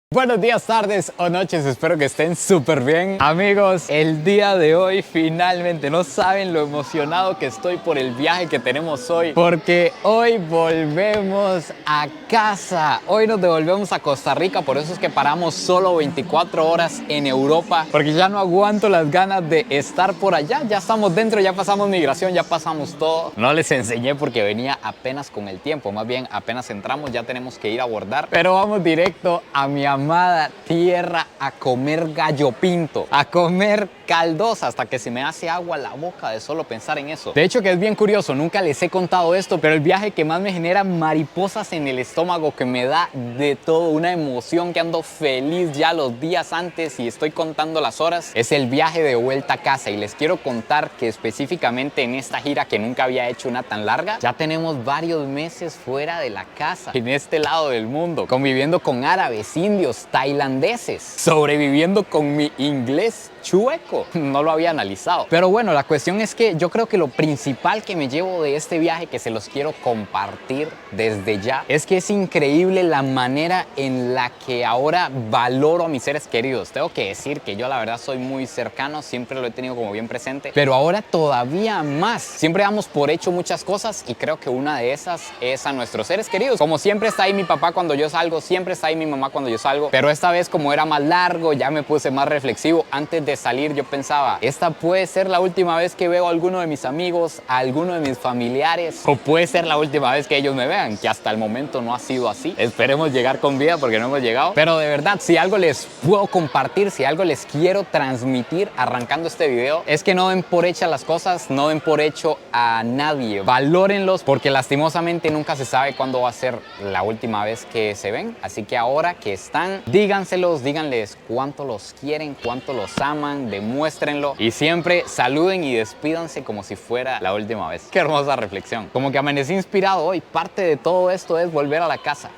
Buenos días, tardes o noches, espero que estén súper bien. Amigos, el día de hoy finalmente no saben lo emocionado que estoy por el viaje que tenemos hoy, porque hoy volvemos a casa. Hoy nos devolvemos a Costa Rica, por eso es que paramos solo 24 horas en Europa, porque ya no aguanto las ganas de estar por allá. Ya estamos dentro, ya pasamos migración, ya pasamos todo. No les enseñé porque venía apenas con el tiempo, más bien apenas entramos ya tenemos que ir a abordar, pero vamos directo a mi amada tierra a comer gallo pinto, a comer caldosa hasta que se me hace agua la boca de solo pensar en eso. De hecho que es bien curioso, nunca les he contado esto, pero el viaje que más me genera mariposas en el estómago, que me da de todo, una emoción, que ando feliz ya los días antes y estoy contando las horas, es el viaje de vuelta a casa. Y les quiero contar que específicamente en esta gira, que nunca había hecho una tan larga, ya tenemos varios meses fuera de la casa, en este lado del mundo, conviviendo con árabes, indios, tailandeses, sobreviviendo con mi inglés chueco. No lo había analizado. Pero bueno, la cuestión es que yo creo que lo principal que me llevo de este viaje, que se los quiero compartir desde ya, es que es increíble la manera en la que ahora valoro a mis seres queridos. Tengo que decir que yo la verdad soy muy cercano, siempre lo he tenido como bien presente, pero ahora todavía más. Siempre damos por hecho muchas cosas y creo que una de esas es a nuestros seres queridos. Como siempre está ahí mi papá cuando yo salgo, siempre está ahí mi mamá cuando yo salgo, pero esta vez como era más largo, ya me puse más reflexivo. Antes de salir yo pensaba, esta puede ser la última vez que veo a alguno de mis amigos, a alguno de mis familiares, o puede ser la última vez que ellos me vean, que hasta el momento no ha sido así. Esperemos llegar con vida porque no hemos llegado. Pero de verdad, si algo les puedo compartir, si algo les quiero transmitir arrancando este video, es que no den por hecha las cosas, no den por hecho a nadie. Valórenlos, porque lastimosamente nunca se sabe cuándo va a ser la última vez que se ven. Así que ahora que están, díganselos, díganles cuánto los quieren, cuánto los aman, demuéstrenlo y siempre saluden y despídanse como si fuera la última vez. Qué hermosa reflexión. Como que amanecí inspirado hoy. Parte de todo esto es volver a la casa.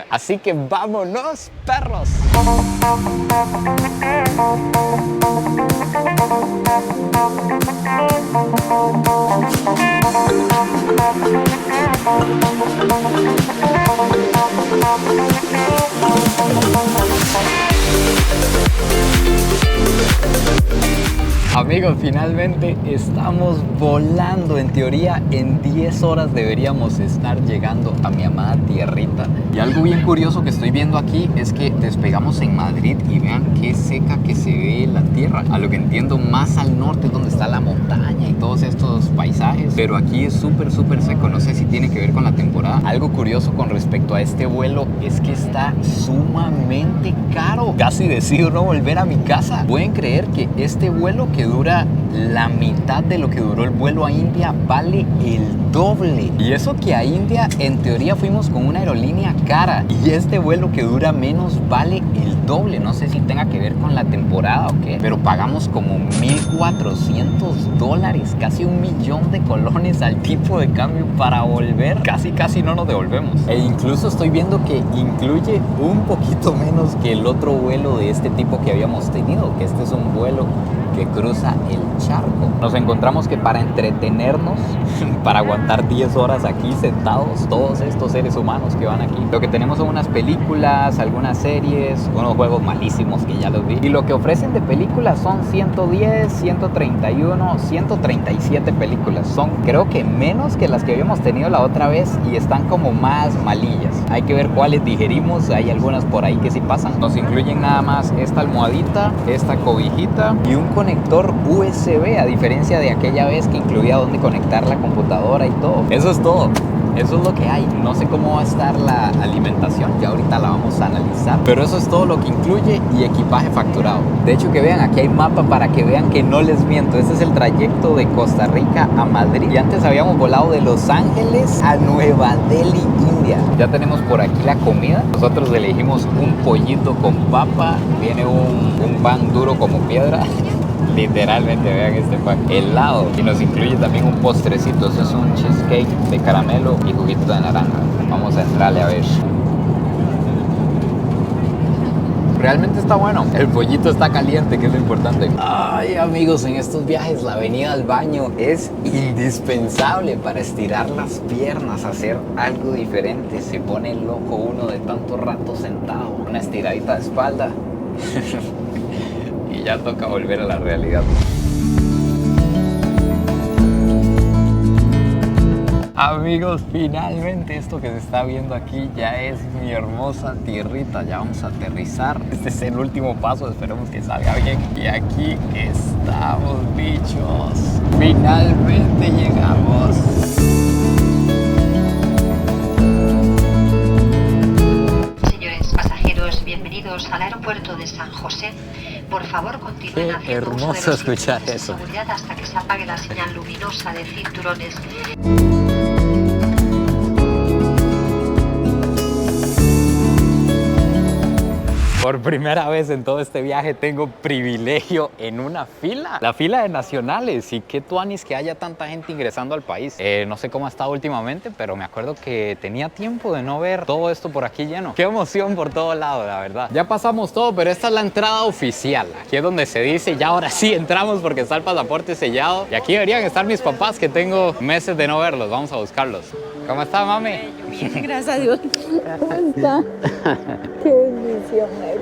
Así que vámonos, perros. Amigos, finalmente estamos volando. En teoría, en 10 horas deberíamos estar llegando a mi amada tierrita. Y algo bien curioso que estoy viendo aquí es que despegamos en Madrid y vean qué seca que se ve la tierra. A lo que entiendo, más al norte es donde está la montaña y todos estos paisajes, pero aquí es súper seco. No sé si tiene que ver con la temporada. Algo curioso con respecto a este vuelo es que está sumamente caro. Casi decido no volver a mi casa. ¿Pueden creer que este vuelo, que dura la mitad de lo que duró el vuelo a India, vale el doble? Y eso que a India en teoría fuimos con una aerolínea cara, y este vuelo que dura menos vale el doble. No sé si tenga que ver con la temporada o qué, pero pagamos como $1,400, casi 1.000.000 de colones al tipo de cambio para volver. Casi no nos devolvemos. E incluso estoy viendo que incluye un poquito menos que el otro vuelo de este tipo que habíamos tenido, que este es un vuelo que cruza el charco. Nos encontramos que para entretenernos, para aguantar 10 horas aquí sentados, todos estos seres humanos que van aquí, lo que tenemos son unas películas, algunas series, unos juegos malísimos que ya los vi, y lo que ofrecen de películas son 110, 131, 137 películas. Son, creo que menos que las que habíamos tenido la otra vez, y están como más malillas. Hay que ver cuáles digerimos. Hay algunas por ahí que sí pasan. Nos incluyen nada más esta almohadita, esta cobijita y un conector USB, a diferencia de aquella vez que incluía donde conectar la computadora y todo. Eso es todo. Eso es lo que hay. No sé cómo va a estar la alimentación, ya ahorita la vamos a analizar, pero eso es todo lo que incluye, y equipaje facturado. De hecho, que vean, aquí hay mapa para que vean que no les miento. Este es el trayecto de Costa Rica a Madrid, y antes habíamos volado de Los Ángeles a Nueva Delhi, India. Ya tenemos por aquí la comida. Nosotros elegimos un pollito con papa, viene un pan duro como piedra. Literalmente, vean este pan, helado, y nos incluye también un postrecito. Eso es un cheesecake de caramelo y juguito de naranja. Vamos a entrarle a ver. Realmente está bueno. El pollito está caliente, que es lo importante. Ay, amigos, en estos viajes la venida al baño es indispensable para estirar las piernas, hacer algo diferente. Se pone loco uno de tanto rato sentado. Una estiradita de espalda. Y ya toca volver a la realidad. Amigos, finalmente esto que se está viendo aquí ya es mi hermosa tierrita. Ya vamos a aterrizar. Este es el último paso, esperemos que salga bien. Y aquí estamos, bichos. Finalmente llegamos. Señores pasajeros, bienvenidos al aeropuerto de San José. Por favor, continúen haciendo uso de los escuchar cinturones de eso. seguridad hasta que se apague la señal luminosa de cinturones. Por primera vez en todo este viaje tengo privilegio en una fila. La fila de nacionales. Y qué tuanis que haya tanta gente ingresando al país. No sé cómo ha estado últimamente, pero me acuerdo que tenía tiempo de no ver todo esto por aquí lleno. Qué emoción por todo lado, la verdad. Ya pasamos todo, pero esta es la entrada oficial. Aquí es donde se dice, ya ahora sí entramos porque está el pasaporte sellado. Y aquí deberían estar mis papás, que tengo meses de no verlos. Vamos a buscarlos. ¿Cómo está, mami? Bien, gracias a Dios. ¿Cómo está? Qué bendición, Negra.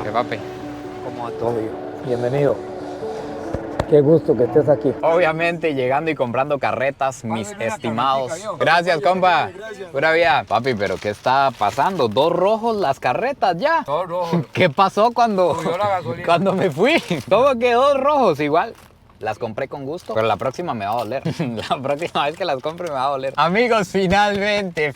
¿Qué papi? ¿Cómo va todo? Bienvenido. Qué gusto que estés aquí. Obviamente llegando y comprando carretas, mis estimados. Gracias, compa. Pura vida. Papi, pero ¿qué está pasando? ¿Dos rojos las carretas ya? Todo rojo. ¿Qué pasó cuando gasolina. cuando me fui? ¿Cómo que dos rojos? Igual. Las compré con gusto, pero la próxima me va a doler. La próxima vez que las compre me va a doler. Amigos, finalmente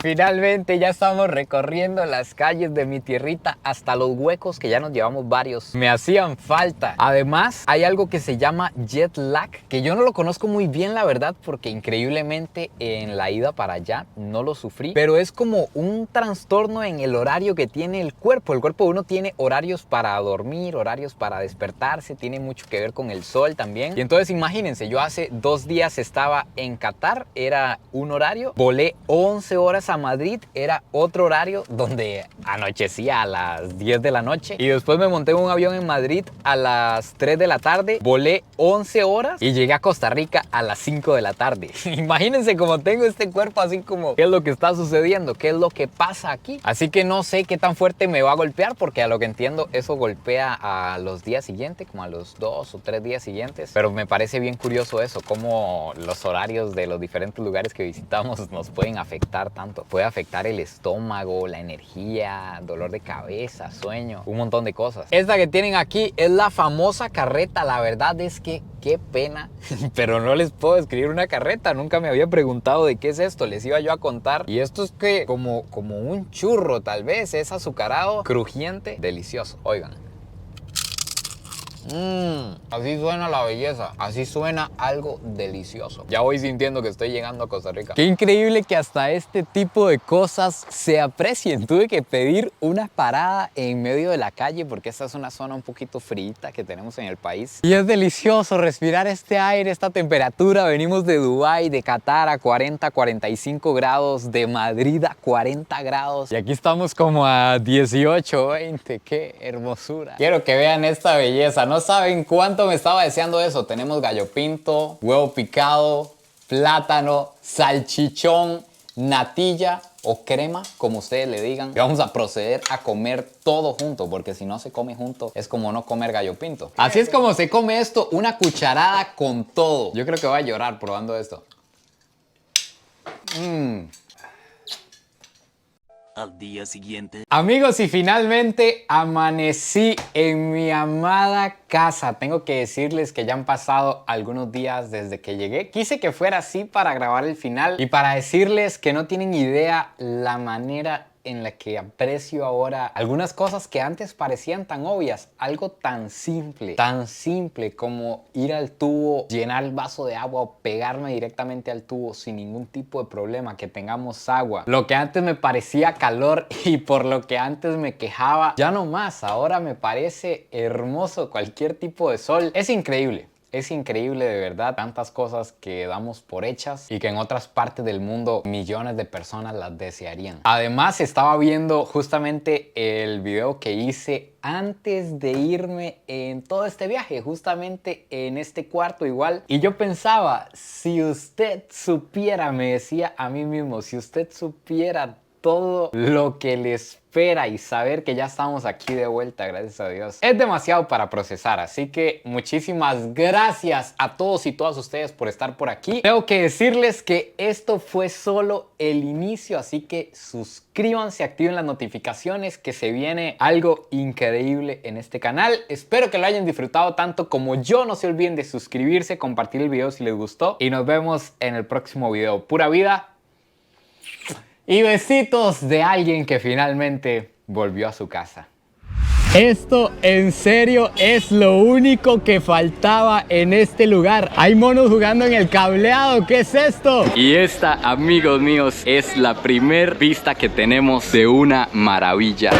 ya estamos recorriendo las calles de mi tierrita hasta los huecos, que ya nos llevamos varios. Me hacían falta. Además, hay algo que se llama jet lag, que yo no lo conozco muy bien, la verdad, porque increíblemente en la ida para allá no lo sufrí. Pero es como un trastorno en el horario que tiene el cuerpo. El cuerpo de uno tiene horarios para dormir, horarios para despertarse, tiene mucho que ver con el sol también. Y entonces imagínense, yo hace 2 días estaba en Qatar, era un horario, volé 11 horas a Madrid, era otro horario donde anochecía a las 10 de la noche, y después me monté en un avión en Madrid a las 3 de la tarde, volé 11 horas y llegué a Costa Rica a las 5 de la tarde. Imagínense cómo tengo este cuerpo, así como qué es lo que está sucediendo, qué es lo que pasa aquí. Así que no sé qué tan fuerte me va a golpear, porque a lo que entiendo eso golpea a los días siguientes, como a los 2 o 3 días siguientes. Pero me parece bien curioso eso, cómo los horarios de los diferentes lugares que visitamos nos pueden afectar tanto. Puede afectar el estómago, la energía, dolor de cabeza, sueño, un montón de cosas. Esta que tienen aquí es la famosa carreta. La verdad es que qué pena, pero no les puedo describir una carreta. Nunca me había preguntado de qué es esto. Les iba yo a contar. Y esto es que como un churro, tal vez. Es azucarado, crujiente, delicioso. Oigan. Así suena la belleza, así suena algo delicioso. Ya voy sintiendo que estoy llegando a Costa Rica. Qué increíble que hasta este tipo de cosas se aprecien. Tuve que pedir una parada en medio de la calle porque esta es una zona un poquito fríita que tenemos en el país. Y es delicioso respirar este aire, esta temperatura. Venimos de Dubái, de Qatar a 40, 45 grados, de Madrid a 40 grados. Y aquí estamos como a 18, 20. ¡Qué hermosura! Quiero que vean esta belleza. No saben cuánto me estaba deseando eso. Tenemos gallo pinto, huevo picado, plátano, salchichón, natilla o crema, como ustedes le digan. Y vamos a proceder a comer todo junto, porque si no se come junto es como no comer gallo pinto. Así es como se come esto, una cucharada con todo. Yo creo que voy a llorar probando esto. Al día siguiente. Amigos, y finalmente amanecí en mi amada casa. Tengo que decirles que ya han pasado algunos días desde que llegué. Quise que fuera así para grabar el final y para decirles que no tienen idea la manera en la que aprecio ahora algunas cosas que antes parecían tan obvias. Algo tan simple como ir al tubo, llenar el vaso de agua o pegarme directamente al tubo sin ningún tipo de problema, que tengamos agua. Lo que antes me parecía calor y por lo que antes me quejaba, ya no más. Ahora me parece hermoso cualquier tipo de sol. Es increíble. Es increíble de verdad tantas cosas que damos por hechas y que en otras partes del mundo millones de personas las desearían. Además estaba viendo justamente el video que hice antes de irme en todo este viaje, justamente en este cuarto igual. Y yo pensaba, si usted supiera, me decía a mí mismo, si usted supiera todo lo que le espera y saber que ya estamos aquí de vuelta, gracias a Dios, es demasiado para procesar. Así que muchísimas gracias a todos y todas ustedes por estar por aquí. Tengo que decirles que esto fue solo el inicio, así que suscríbanse, activen las notificaciones, que se viene algo increíble en este canal. Espero que lo hayan disfrutado tanto como yo. No se olviden de suscribirse, compartir el video si les gustó y nos vemos en el próximo video. Pura vida. Y besitos de alguien que finalmente volvió a su casa. Esto en serio es lo único que faltaba en este lugar. Hay monos jugando en el cableado. ¿Qué es esto? Y esta, amigos míos, es la primer vista que tenemos de una maravilla.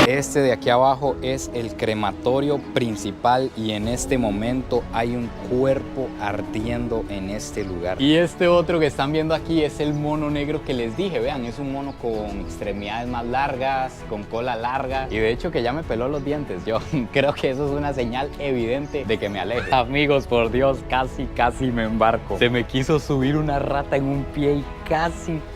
Este de aquí abajo es el crematorio principal y en este momento hay un cuerpo ardiendo en este lugar. Y este otro que están viendo aquí es el mono negro que les dije. Vean, es un mono con extremidades más largas, con cola larga y de hecho que ya me peló los dientes. Yo creo que eso es una señal evidente de que me aleje. Amigos, por Dios, casi me embarco. Se me quiso subir una rata en un pie y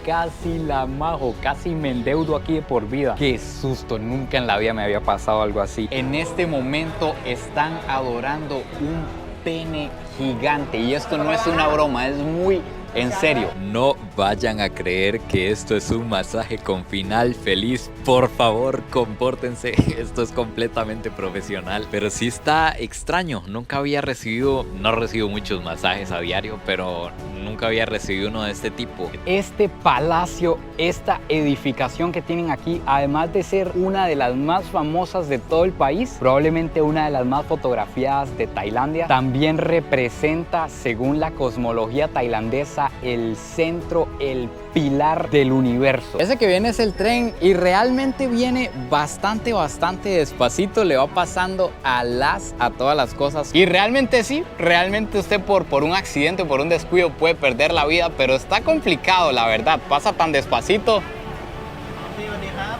casi la majo, casi me endeudo aquí de por vida. Qué susto, nunca en la vida me había pasado algo así. En este momento están adorando un pene gigante y esto no es una broma, es muy en serio. No vayan a creer que esto es un masaje con final feliz. Por favor, compórtense. Esto es completamente profesional. Pero sí está extraño. Nunca había recibido, no recibo muchos masajes a diario, pero nunca había recibido uno de este tipo. Este palacio, esta edificación que tienen aquí, además de ser una de las más famosas de todo el país, probablemente una de las más fotografiadas de Tailandia, también representa, según la cosmología tailandesa, el centro, el pilar del universo. Ese que viene es el tren y realmente viene bastante despacito, le va pasando a todas las cosas y realmente sí, realmente usted por un accidente, por un descuido puede perder la vida, pero está complicado, la verdad, pasa tan despacito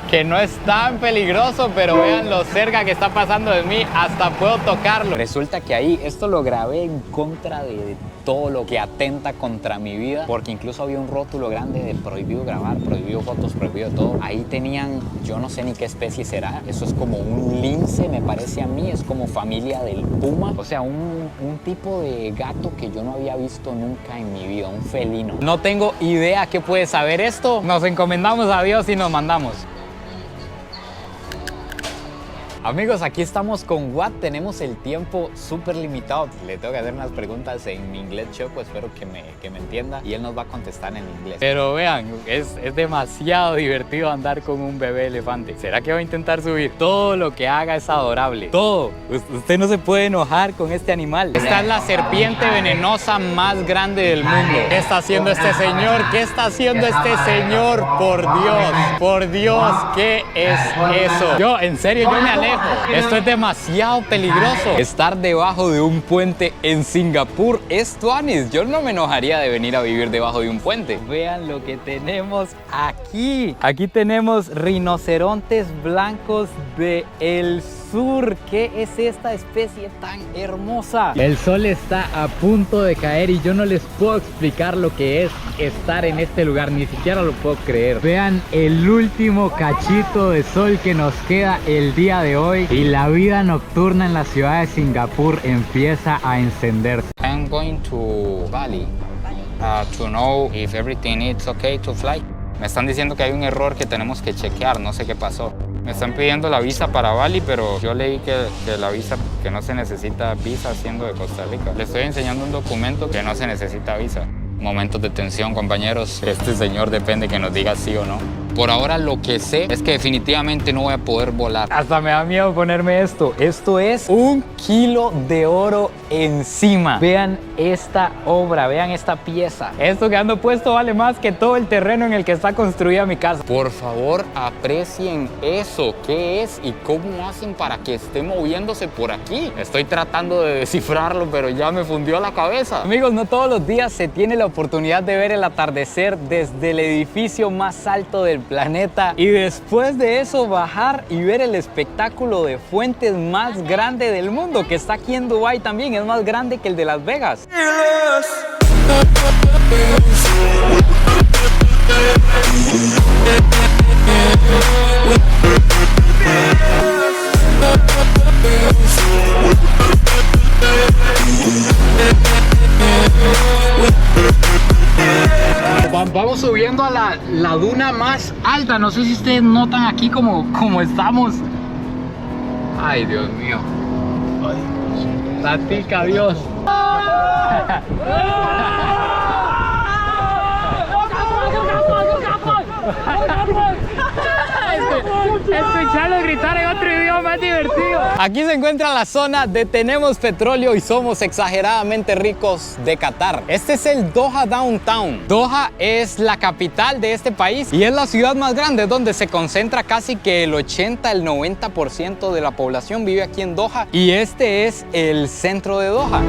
que no es tan peligroso, pero vean lo cerca que está pasando de mí, hasta puedo tocarlo. Resulta que ahí esto lo grabé en contra de todo lo que atenta contra mi vida, porque incluso había un rótulo grande de prohibido grabar, prohibido fotos, prohibido todo. Ahí tenían, yo no sé ni qué especie será, eso es como un lince, me parece a mí, es como familia del puma, o sea, un tipo de gato que yo no había visto nunca en mi vida, un felino. No tengo idea qué puede saber esto, nos encomendamos a Dios y nos mandamos. Amigos, aquí estamos con Watt, tenemos el tiempo súper limitado. Le tengo que hacer unas preguntas en mi inglés choco, espero que me entienda y él nos va a contestar en inglés. Pero vean, es demasiado divertido andar con un bebé elefante. ¿Será que va a intentar subir? Todo lo que haga es adorable, todo. Usted no se puede enojar con este animal. Esta es la serpiente venenosa más grande del mundo. ¿Qué está haciendo este señor? ¿Qué está haciendo este señor? Por Dios, ¿qué es eso? Yo, en serio, yo me alejo. Esto es demasiado peligroso. Estar debajo de un puente en Singapur es tuanis. Yo no me enojaría de venir a vivir debajo de un puente. Vean lo que tenemos aquí. Aquí tenemos rinocerontes blancos del sur. ¿Qué es esta especie tan hermosa? El sol está a punto de caer y yo no les puedo explicar lo que es estar en este lugar. Ni siquiera lo puedo creer. Vean el último cachito de sol que nos queda el día de hoy y la vida nocturna en la ciudad de Singapur empieza a encenderse. I'm going to Bali to know if everything is okay to fly. Me están diciendo que hay un error que tenemos que chequear, no sé qué pasó. Me están pidiendo la visa para Bali, pero yo leí que la visa, que no se necesita visa siendo de Costa Rica. Le estoy enseñando un documento que no se necesita visa. Momentos de tensión, compañeros. Este señor depende que nos diga sí o no. Por ahora lo que sé es que definitivamente no voy a poder volar. Hasta me da miedo ponerme esto. Esto es 1 kilo de oro encima. Vean esta obra, vean esta pieza. Esto que ando puesto vale más que todo el terreno en el que está construida mi casa. Por favor, aprecien eso. ¿Qué es y cómo hacen para que esté moviéndose por aquí? Estoy tratando de descifrarlo, pero ya me fundió la cabeza. Amigos, no todos los días se tiene la oportunidad de ver el atardecer desde el edificio más alto del planeta y después de eso bajar y ver el espectáculo de fuentes más grande del mundo, que está aquí en Dubái también. Es más grande que el de Las Vegas. Vamos subiendo a la duna más alta. No sé si ustedes notan aquí como estamos. Ay, Dios mío. Platica Dios. Escucharlo gritar en otro idioma es divertido. Aquí se encuentra la zona de tenemos petróleo y somos exageradamente ricos de Qatar. Este es el Doha Downtown. Doha es la capital de este país y es la ciudad más grande donde se concentra casi que el 80, el 90% de la población vive aquí en Doha y este es el centro de Doha.